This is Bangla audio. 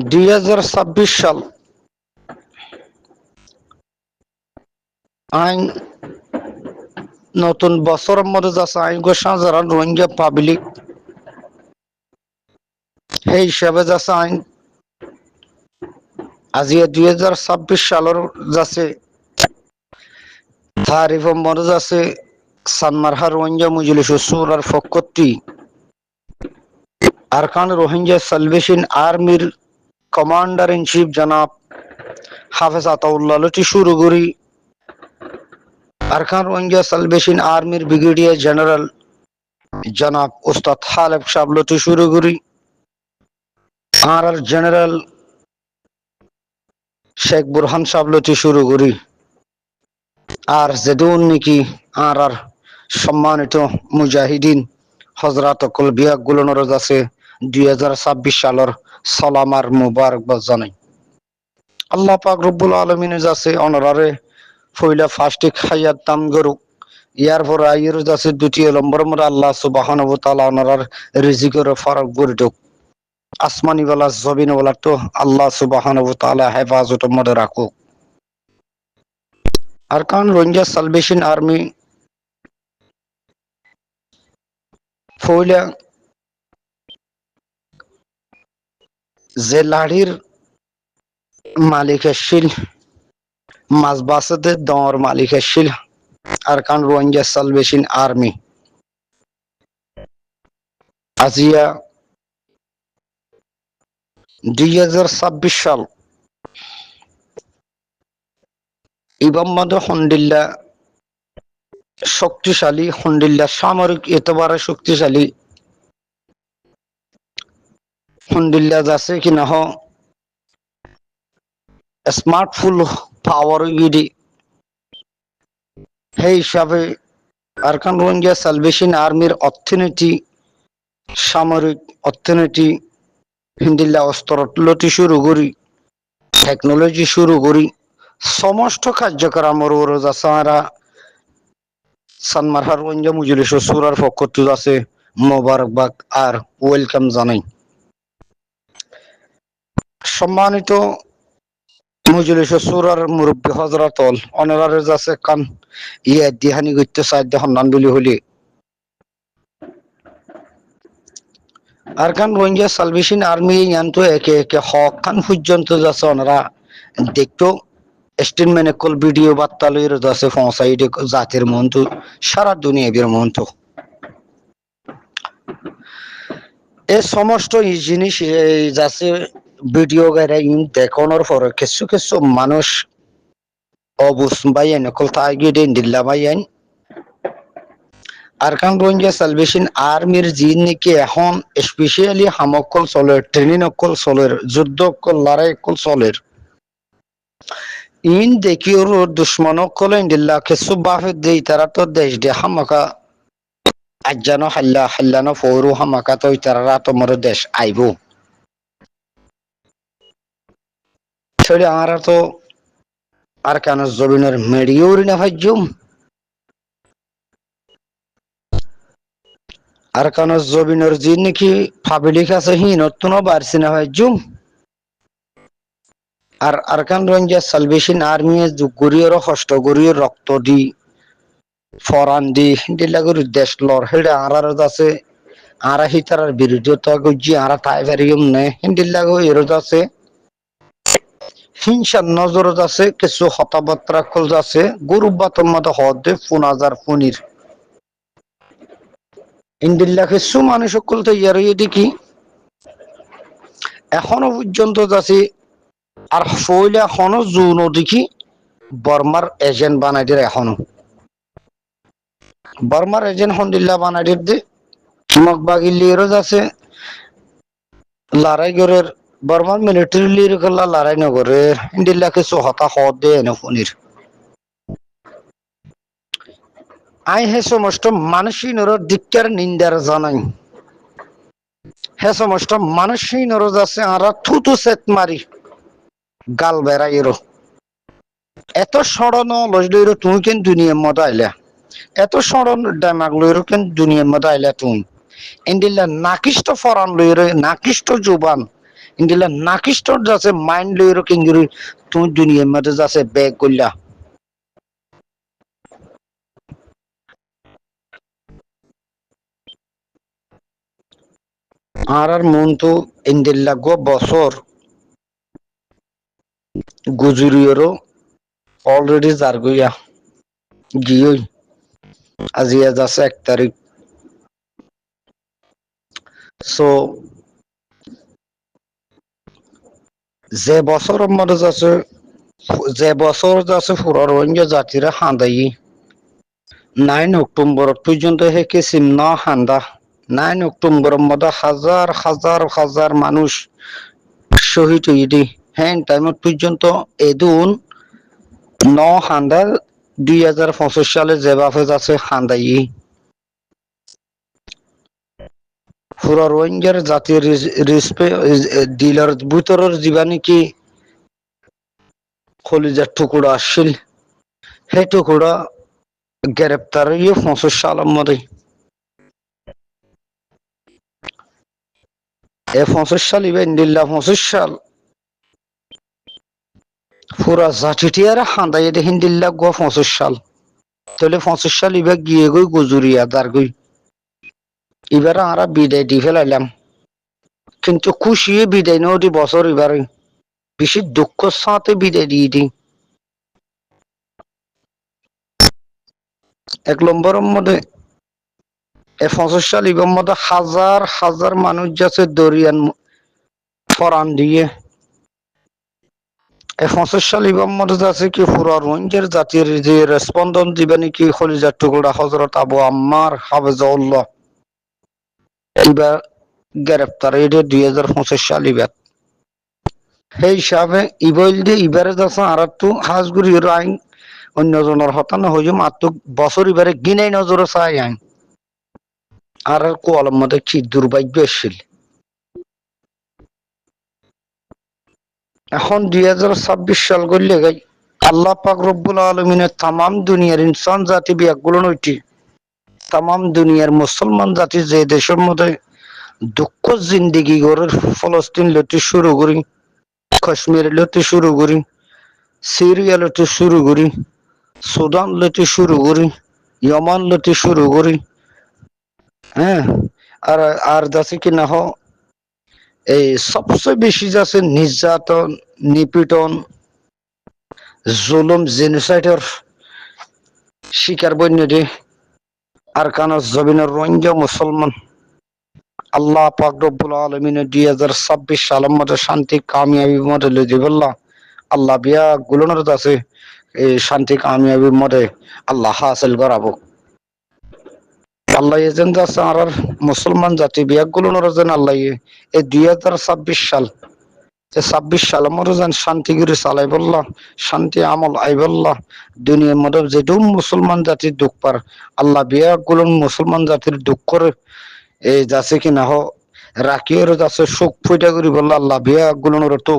2026 সাল আইন নতুন বছরের মধ্যে যাচ্ছে আইন ঘোষণা যারা রোহিঙ্গা পাবলিক সেই হিসাবে যাচ্ছে আইন আজিয়া 2026 সালের যাচ্ছে তারিফের মধ্যে যাচ্ছে সানমারহা রোহিঙ্গা মজলিস সুরার ফকতি আরকান রোহিঙ্গা সালভেশন আর্মির কমান্ডার ইন চিফ জনাব হাফেজ আতাউল্লাহ লটি শুরু করি আরকান রোহিঙ্গা সালভেশন আর্মির ব্রিগেডিয়ার জেনারেল জনাব উস্তাদ হালেব সাহেব লটি শুরু করি আর জেনারেল শেখ বুরহান সাহেব লটি শুরু করি আর যেদুন নাকি আর সম্মানিত মুজাহিদিন হজরত অকল বিয়াগুলো নরজ আছে 2026 সালের সালাম আর মুবারকবাদ জানাই আল্লাহ পাক রব্বুল আলমিনে যাচ্ছে অনারে ফইলা ফার্স্টে খাইয়ার দাম গরুক ইয়ার পর আইয়ের যাচ্ছে দ্বিতীয় নম্বর মধ্যে আল্লাহ সুবহানাহু ওয়া তাআলা অনার রিজিকের ফারাক করে দেক আসমানি ওয়ালা জমিন ওয়ালা তো আল্লাহ সুবহানাহু ওয়া তাআলা হেফাজতের মধ্যে রাখুক আরকান রোহিঙ্গা সালভেশন আর্মি ফইলা যে লাড়ির মালিক এসছিল মাঝবাসতে দর মালিক এসছিল আরকান রোহিঙ্গা সালভেশন আর্মি আজিয়া 2026 সাল ইবাম্মাদ হন্ডিল্লা শক্তিশালী হন্ডিল্লা সামরিক এতবারে শক্তিশালী হন্ডিল্লা যাচ্ছে কিনা হ স্মার্টফুল পাওয়ার গিরি সেই হিসাবে আরকান রোহিঙ্গা সালভেশন আর্মির অর্থনীতি সামরিক অর্থনীতি হিন্দিল্লা অস্ত্রলতি শুরু করি টেকনোলজি শুরু করি সমস্ত কার্যক্রমের ওরজ আছে আমরা সানমারহা রোহিঙ্গা মজলিস সুরার পক্ষ আছে মোবারকবাদ আর ওয়েলকাম জানাই সম্মানিত মজলিস সুরার মুরব্বী হজরত অনারারে যাচ্ছে কান ইয়ে দিহানি করতে সাহায্য হন্নান বলি হলি আরকান রোহিঙ্গা সালভেশন আর্মি ইয়ানতো একে একে হক খান পর্যন্ত যাচ্ছে ওনারা দেখতো স্টেটমেন্ট কল ভিডিও বার্তা লইর যাচ্ছে পৌঁছাইডে জাতির মন্ত সারা দুনিয়া বীর মন্ত এই সমস্ত জিনিস যাচ্ছে ভিডিও গাইরা ইন দেখানোর পরে কিছু কিছু মানুষ অবুস বাইন কল তাইগিডে দিল্লা বাইন আরকান রোহিঙ্গা সালভেশন আর্মির জিন নাকি এখন স্পেশালি হামকল চলের ট্রেনিং অকল চলের যুদ্ধ অকল লড়াই অকল চলের ইন দেখিওর দুশ্মন অকল ইন্দিল্লা কিছু বাফে দেই তারা তো দেশ দে হামাকা আজানো হাল্লা হাল্লানো ফৌরু হামাকা তো তারা তোমার দেশ আইব ছেড়ে আমরা তো আরকান জমিনের মেডিওরি না ভাইজুম আরকান জমিনের জি নাকি পাবলিক আছে হি নতুন বাড়ছে না ভাইজুম আর আরকান রোহিঙ্গা সালভেশন আর্মি গরিয়র কষ্ট গরিয়র রক্ত দি ফরান দি দিলাগুর দেশ লর হেডে আরার আছে আরা হিতারার বিরোধিতা গুজি আরা তাই পারিম নে হিন্দিলাগো এরত আছে হিংসার নজরত আছে কিছু হতাবার্তা কল আছে গরুবাতর মতো হদে ফুনাজার ফুনির ইন্দিল্লা কিছু মানুষ সকল তো ইয়ার দেখি এখনো পর্যন্ত যাচ্ছে আর ফইলে এখনো জুনও দেখি বর্মার এজেন্ট বানাই দিয়ে এখনো বর্মার এজেন্ট হন্দিল্লা বানাই দিয়ে মগবাগি লিরোজ আছে লড়াই গরের বর্মার মিলিটারি লির করলা লড়াই নগরের ইন্দিল্লা কিছু হতা হদ দে এনে ফোনির আই হে সমস্ত মানুষই নর দিককার নিন্দার জানাই হে সমস্ত মানুষই নরজ আছে আর থুতু সেত মারি গাল বেড়াইরো এত সরণ লইরো তুমি কেন দুনিয়ার মতো আইলা এত সরণ ডামাগ লইরো কেন দুনিয়ার মতো আইলা তুমি ইন্দিল্লা নাকিষ্ট ফরান লইরো নাকিষ্ট জুবান ইন্দিলা নাকিস্টর যাচ্ছে মাইন্ড লইরো কিঙ্গিরি তুমি দুনিয়ার মধ্যে যাচ্ছে ব্যাগ করলা আর মন তো ইন্দিল্লা গো বছর গুজুরিয়রও অলরেডি যার গইয়া গিয়ে আজি আজ আছে 1 তারিখ সো যে বছরের মধ্যে যাচ্ছে যে বছর যাচ্ছে পুরো রোহিঙ্গা জাতিরা হাঁদাই 9 অক্টোবর পর্যন্ত হেকে সিমনা হান্দা 9 অক্টোবরের মধ্যে হাজার হাজার হাজার মানুষ শহীদ হইদি হ্যাঁ টাইম পর্যন্ত এদুন হান্দা 2025 সালে যেভাবে যাচ্ছে হান্দাই পুরা রোহিঙ্গার জাতির ডিলার ভিতরের জীবাণী কি কলিজার টুকুরা আসছিল সেই টুকুরা গ্রেপ্তার 25 সালের মধ্যে 25 সাল ইন্দিল্লা 25 সাল পুরা জাতিটিয়ারা হান্দাই হিন্দিল্লা গো 25 সাল তাহলে 25 সাল ইবা গিয়ে গই গুজুরিয়া দার গই এবার আমরা বিদায় দিয়ে ফেলাইলাম কিন্তু খুশি বিদায় নদী বছর এবারে বেশি দুঃখের সাথে বিদায় দিয়ে দিই 1 নম্বরের মধ্যে 25 সাল ইবার মধ্যে হাজার হাজার মানুষ যাচ্ছে দরিয়ান ফরান দিয়ে 25 সাল ইবার মধ্যে যাচ্ছে কি পুরা রোহিঙ্গার জাতির যে রেসপন্ডন দিবেন কি খলিজার টুকরা হজরত আবু আম্মার হাফেজাউল্লাহ এবার গ্রেপ্তার 2025 সাল ইবার সেই হিসাবে ইবইল দিয়ে ইবারে যাচ্ছে আর একটু হাজগুড়ি আইন অন্যজনের হতানো হয়ে মাত্র বছর এবারে গিনাই নজরে চাই আইন আর কোয়ালের মধ্যে কি দুর্ভাগ্য এসেছিল এখন 2026 সাল করলে গাই আল্লাহ পাক রব্বুল আলমিনের তামাম দুনিয়ার ইনসান জাতি বিয়াগুলো নইটি তামাম দুনিয়ার মুসলমান জাতি যে দেশের মধ্যে দুঃখ জিন্দিগি করে ফলস্তিন লইতে শুরু করি কাশ্মীর লইতে শুরু করি সিরিয়া লইতে শুরু করি সুদান লইতে শুরু করি ইয়মান লইতে শুরু করি হ্যাঁ আর আর যাচ্ছে কি না এই সবচেয়ে বেশি যাচ্ছে নির্যাতন নিপীড়ন জুলুম জেনোসাইডের শিকার বন্যদে আর কান জমিনের রোহিঙ্গা মুসলমান আল্লাহ পাক রব্বুল আলামিনের 2026 সালের মধ্যে শান্তি কামিয়াবির মধ্যে লই দিবল্লাহ আল্লাহ বিয়া গুলোনের আছে এই শান্তি কামিয়াবির মধ্যে আল্লাহ হাসিল করাবো আল্লাহ এজেন যাচ্ছে আর মুসলমান জাতি বিয়া গুলোনের যেন আল্লাহ এই 2026 সাল 26 সালের মধ্যে যেন শান্তি করে চালাই বললাম শান্তি আমল আই বললাম দুনিয়ার মধ্যে যেটু মুসলমান জাতির দুঃখ পার আল্লাহ বিয়া গুলো মুসলমান জাতির দুঃখ করে এই যাচ্ছে কি না রাখিও যাচ্ছে সুখ ফুটা করি বললো আল্লাহ বিয়া গুলোর তো